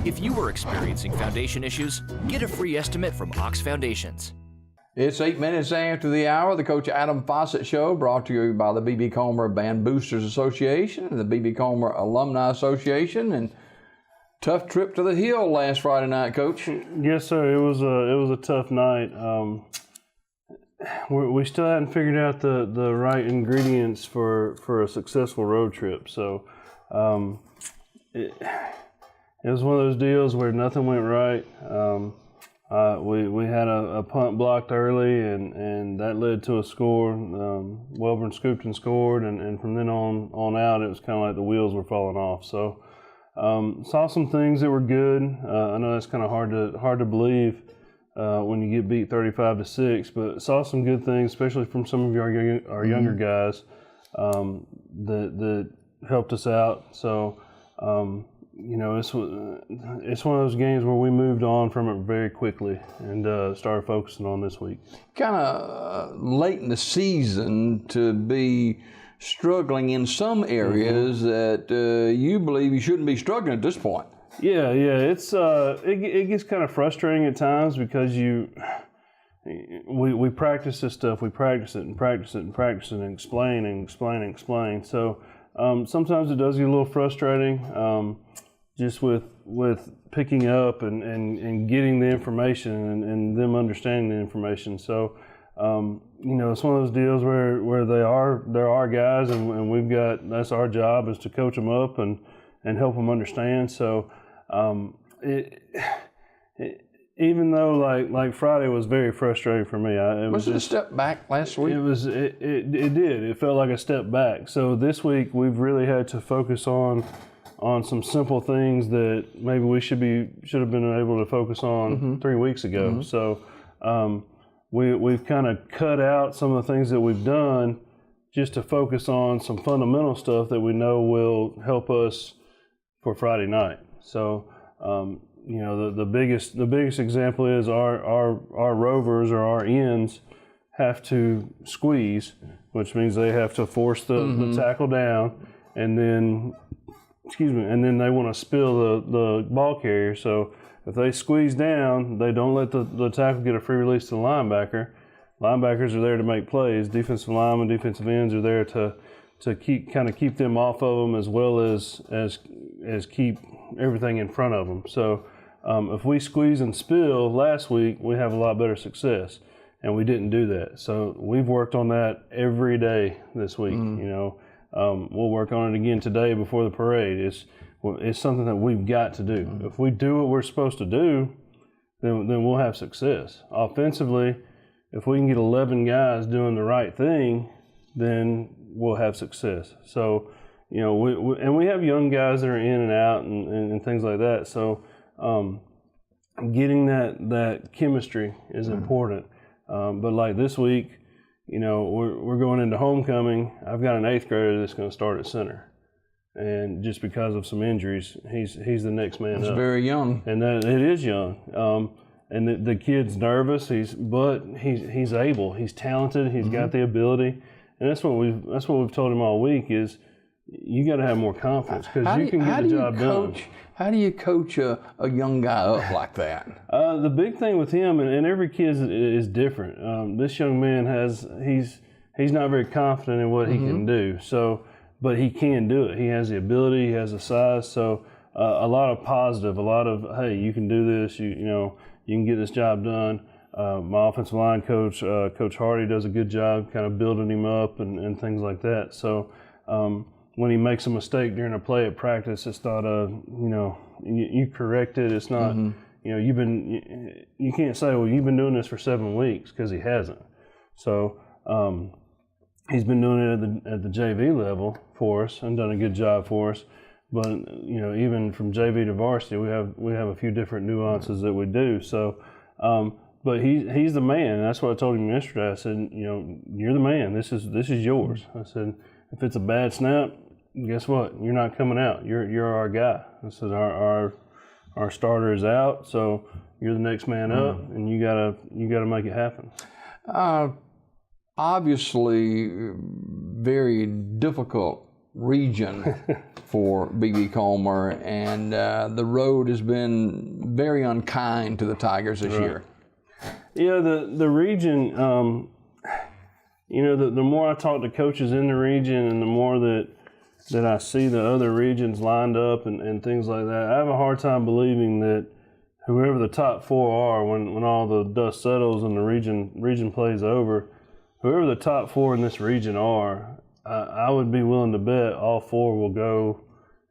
If you are experiencing foundation issues, get a free estimate from Ox Foundations. It's 8 minutes after the hour. The Coach Adam Fossett Show, brought to you by the B.B. Comer Band Boosters Association and the B.B. Comer Alumni Association. And tough trip to the Hill last Friday night, Coach. Yes, sir. It was a tough night. We still hadn't figured out the right ingredients for a successful road trip. So it was one of those deals where nothing went right. We had a punt blocked early, and that led to a score. Welborn scooped and scored, and from then on out, it was kind of like the wheels were falling off. So saw some things that were good. I know that's kind of hard to believe when you get beat 35-6, but saw some good things, especially from some of our younger guys that helped us out. So. It's one of those games where we moved on from it very quickly and started focusing on this week. Kind of late in the season to be struggling in some areas that you believe you shouldn't be struggling at this point. Yeah, it's it gets kind of frustrating at times because we practice this stuff, we practice it and practice it and practice it and explain. So sometimes it does get a little frustrating. Just with picking up and getting the information and them understanding the information. So, it's one of those deals where there are guys and that's our job is to coach them up and help them understand. So, even though like Friday was very frustrating for me. Was it a step back last week? It did. It felt like a step back. So this week we've really had to focus on some simple things that maybe we should have been able to focus on 3 weeks ago. So we've kind of cut out some of the things that we've done just to focus on some fundamental stuff that we know will help us for Friday night. So the biggest example is our rovers or our ends have to squeeze, which means they have to force the tackle down, and then they want to spill the ball carrier. So if they squeeze down, they don't let the tackle get a free release to the linebacker. Linebackers are there to make plays. Defensive linemen, defensive ends are there to keep them off of them as well as keep everything in front of them. So if we squeeze and spill last week, we have a lot better success, and we didn't do that. So we've worked on that every day this week. We'll work on it again today before the parade. It's something that we've got to do. If we do what we're supposed to do, then we'll have success. Offensively, if we can get 11 guys doing the right thing, then we'll have success. So, we have young guys that are in and out and things like that. So, getting that chemistry is important. But like this week, we're going into homecoming. I've got an 8th grader that's going to start at center, and just because of some injuries, he's the next man up. He's very young, and it is young. And the kid's nervous. He's able. He's talented. He's got the ability, and that's what we've told him all week is you got to have more confidence because you can get the job done. How do you coach a young guy up like that? The big thing with him, and every kid is different. This young man he's not very confident in what he can do. So, but he can do it. He has the ability. He has the size. So, a lot of positive. A lot of hey, you can do this. You can get this job done. My offensive line coach, Coach Hardy, does a good job kind of building him up and things like that. So. When he makes a mistake during a play at practice, it's not you correct it. It's not, you can't say, well, you've been doing this for 7 weeks because he hasn't. So he's been doing it at the JV level for us and done a good job for us. But, even from JV to varsity, we have a few different nuances that we do. So, but he's the man. And that's what I told him yesterday. I said, you're the man. This is yours. I said, if it's a bad snap, guess what? You're not coming out. You're our guy. I said our starter is out, so you're the next man up, and you gotta make it happen. Obviously, very difficult region for B.B. Comer, and the road has been very unkind to the Tigers this year. Yeah, the region, the more I talk to coaches in the region and the more that I see the other regions lined up and things like that, I have a hard time believing that whoever the top four are, when all the dust settles and the region plays over, whoever the top four in this region are, I would be willing to bet all four will go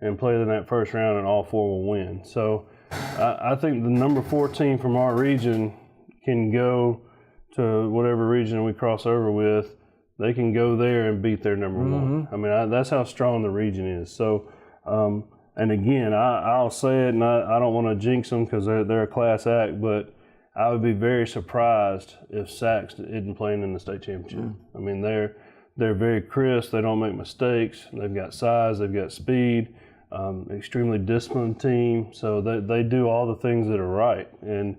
and play in that first round and all four will win. So I think the number 4 team from our region can go to whatever region we cross over with. They can go there and beat their number 1. I mean, that's how strong the region is. So, and again, I'll say it, and I don't want to jinx them because they're a class act, but I would be very surprised if Sacs isn't playing in the state championship. I mean, they're very crisp. They don't make mistakes. They've got size. They've got speed. Extremely disciplined team. So they do all the things that are right. And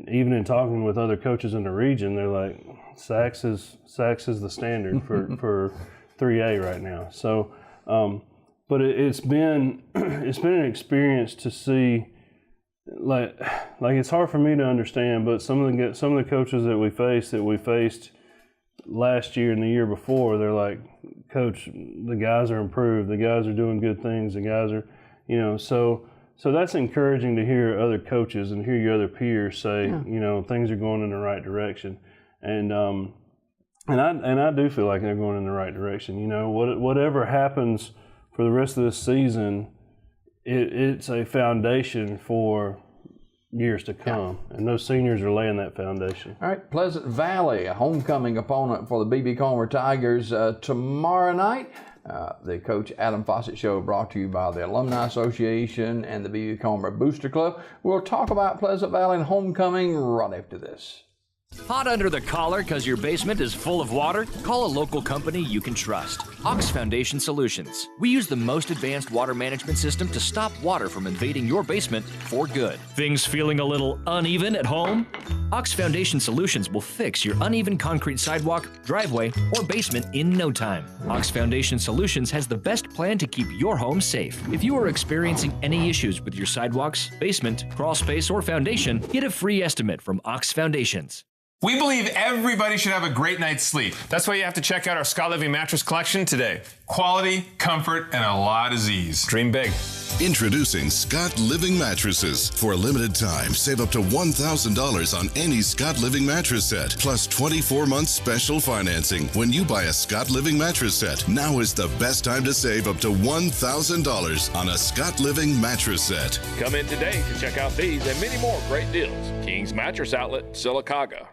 even in talking with other coaches in the region, they're like, Sacs is the standard for 3A right now. So, but it's been an experience to see. Like it's hard for me to understand, but some of the coaches that we faced last year and the year before, they're like, Coach, the guys are improved. The guys are doing good things. The guys are, so that's encouraging to hear other coaches and hear your other peers say, things are going in the right direction. And I do feel like they're going in the right direction. Whatever happens for the rest of this season, it's a foundation for years to come, and those seniors are laying that foundation. All right, Pleasant Valley, a homecoming opponent for the B.B. Comer Tigers tomorrow night. The Coach Adam Fossett Show brought to you by the Alumni Association and the B.B. Comer Booster Club. We'll talk about Pleasant Valley and homecoming right after this. Hot under the collar because your basement is full of water? Call a local company you can trust. Ox Foundation Solutions. We use the most advanced water management system to stop water from invading your basement for good. Things feeling a little uneven at home? Ox Foundation Solutions will fix your uneven concrete sidewalk, driveway, or basement in no time. Ox Foundation Solutions has the best plan to keep your home safe. If you are experiencing any issues with your sidewalks, basement, crawl space, or foundation, get a free estimate from Ox Foundations. We believe everybody should have a great night's sleep. That's why you have to check out our Scott Living mattress collection today. Quality, comfort, and a lot of Z's. Dream big. Introducing Scott Living Mattresses. For a limited time, save up to $1,000 on any Scott Living mattress set, plus 24-month special financing when you buy a Scott Living mattress set. Now is the best time to save up to $1,000 on a Scott Living mattress set. Come in today to check out these and many more great deals. King's Mattress Outlet, Sylacauga.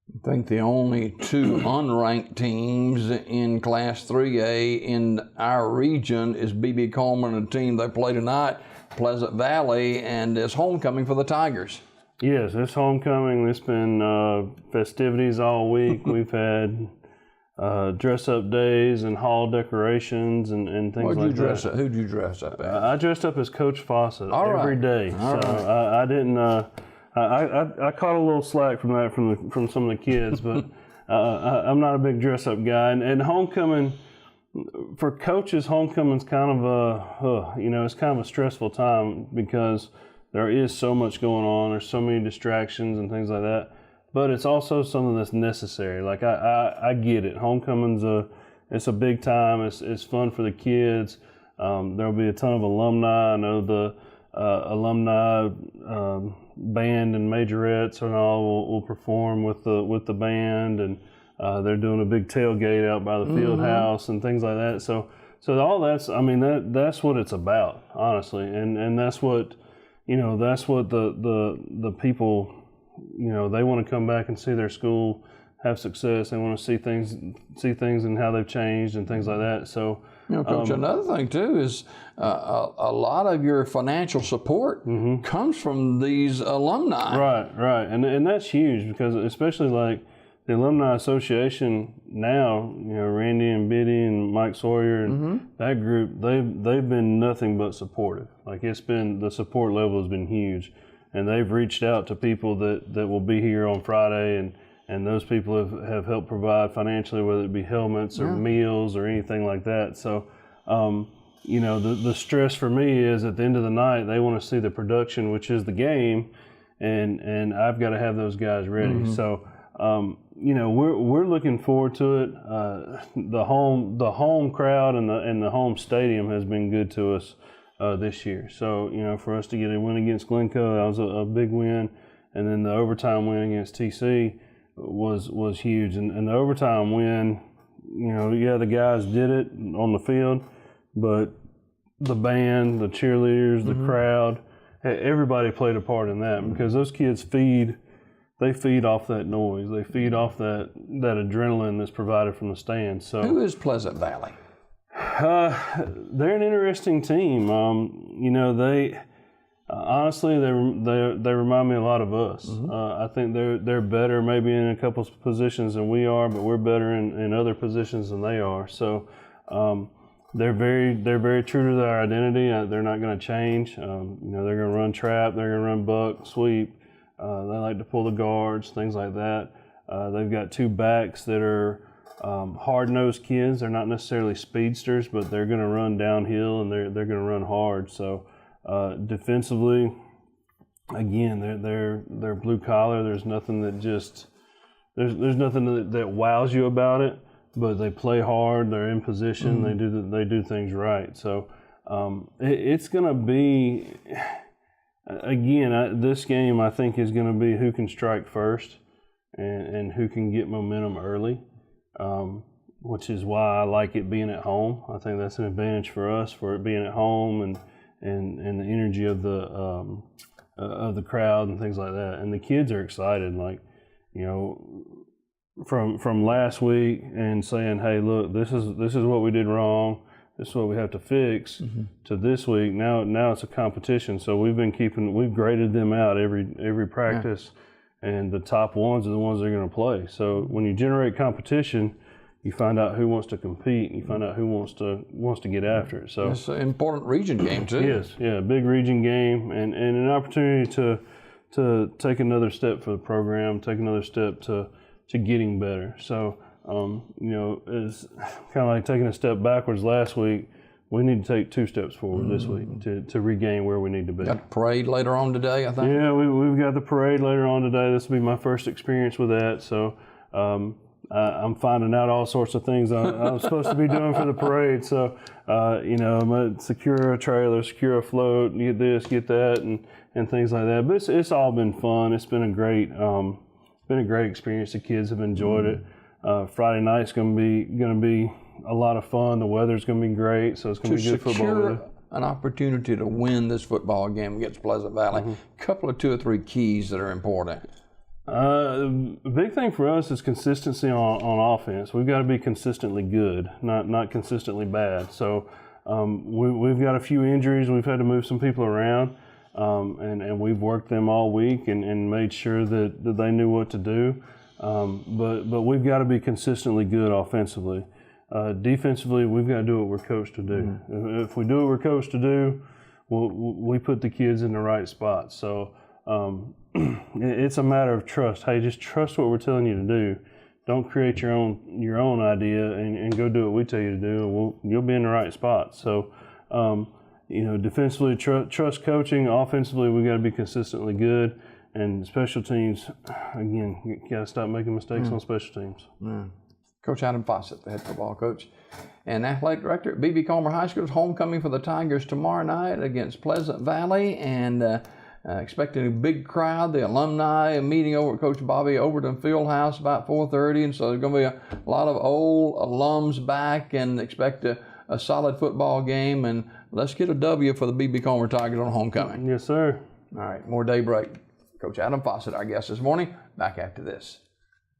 I think the only 2 unranked teams in Class 3A in our region is B.B. Comer and the team they play tonight, Pleasant Valley, and it's homecoming for the Tigers. Yes, it's homecoming. It's been festivities all week. We've had dress-up days and hall decorations and things like that. Who'd you dress up as? I dressed up as Coach Fossett every day. I didn't... I caught a little slack from that from some of the kids, but I'm not a big dress-up guy. And homecoming, for coaches, homecoming's kind of it's kind of a stressful time because there is so much going on. There's so many distractions and things like that. But it's also something that's necessary. Like I get it. Homecoming's it's a big time. It's fun for the kids. There'll be a ton of alumni. I know the alumni band and majorettes and all will perform with the band, and they're doing a big tailgate out by the field house and things like that. So all that's that's what it's about, honestly, and that's what the people they want to come back and see their school have success. They want to see things and how they've changed and things like that. So. Coach, another thing too is a lot of your financial support comes from these alumni. Right, and that's huge because especially like the Alumni Association now, Randy and Biddy and Mike Sawyer and that group, they've been nothing but supportive. Like the support level has been huge, and they've reached out to people that will be here on Friday and those people have helped provide financially, whether it be helmets or meals or anything like that. So You know, the stress for me is at the end of the night, they want to see the production, which is the game, and I've got to have those guys ready. So, you know, we're looking forward to it. The home crowd and the home stadium has been good to us this year. So, you know, for us to get a win against Glencoe, that was a big win, and then the overtime win against TC was huge. And the overtime win, you know, yeah, the guys did it on the field, but the band, the cheerleaders, the crowd, everybody played a part in that, because those kids feed off that noise. They feed off that adrenaline that's provided from the stands. So, who is Pleasant Valley? They're an interesting team. You know, they honestly they remind me a lot of us. I think they're better maybe in a couple of positions than we are, but we're better in other positions than they are. So they're very true to their identity. They're not going to change. You know, they're going to run trap. They're going to run buck, sweep. They like to pull the guards, things like that. They've got two backs that are hard-nosed kids. They're not necessarily speedsters, but they're going to run downhill and they're going to run hard. So defensively, again, they're blue collar. There's nothing that there's nothing that wows you about it. But they play hard. They're in position. They do things right. So it's going to be. Again, this game I think is going to be who can strike first and who can get momentum early, which is why I like it being at home. I think that's an advantage for us, for it being at home and the energy of the crowd and things like that. And the kids are excited, like, you know, from last week and saying, hey, look, this is what we did wrong. This is what we have to fix. To this week. Now it's a competition. So we've graded them out every practice, and the top ones are the ones that are going to play. So when you generate competition, you find out who wants to compete. You find out who wants to get after it. So it's an important region game too. Yes, yeah, big region game, and an opportunity to take another step for the program, take another step to getting better. So. You know, it's kind of like taking a step backwards last week. We need to take 2 steps forward this week to regain where we need to be. Got the parade later on today, I think. Yeah, we've got the parade later on today. This will be my first experience with that. So I'm finding out all sorts of things I'm supposed to be doing for the parade. So, you know, I'm going to secure a trailer, secure a float, get this, get that, and things like that. But it's all been fun. It's been a great experience. The kids have enjoyed it. Friday night's going to be a lot of fun. The weather's going to be great, so it's going to be good football weather. An opportunity to win this football game against Pleasant Valley. A couple of 2 or 3 keys that are important. The big thing for us is consistency on offense. We've got to be consistently good, not consistently bad. So we've got a few injuries. We've had to move some people around, and we've worked them all week and made sure that they knew what to do. But we've got to be consistently good offensively. Defensively, we've got to do what we're coached to do. If we do what we're coached to do, we put the kids in the right spot. So it's a matter of trust. Hey, just trust what we're telling you to do. Don't create your own idea and go do what we tell you to do. You'll be in the right spot. So you know, defensively, trust coaching. Offensively, we got to be consistently good. And special teams, again, you got to stop making mistakes on special teams. Coach Adam Fossett, the head football coach and athletic director at B.B. Comer High School's homecoming for the Tigers tomorrow night against Pleasant Valley, and expecting a big crowd. The alumni meeting over at Coach Bobby Overton Fieldhouse about 4:30, and so there's going to be a lot of old alums back, and expect a solid football game. And let's get a W for the B.B. Comer Tigers on homecoming. Yes, sir. All right, more Daybreak. Coach Adam Fossett, our guest this morning. Back after this.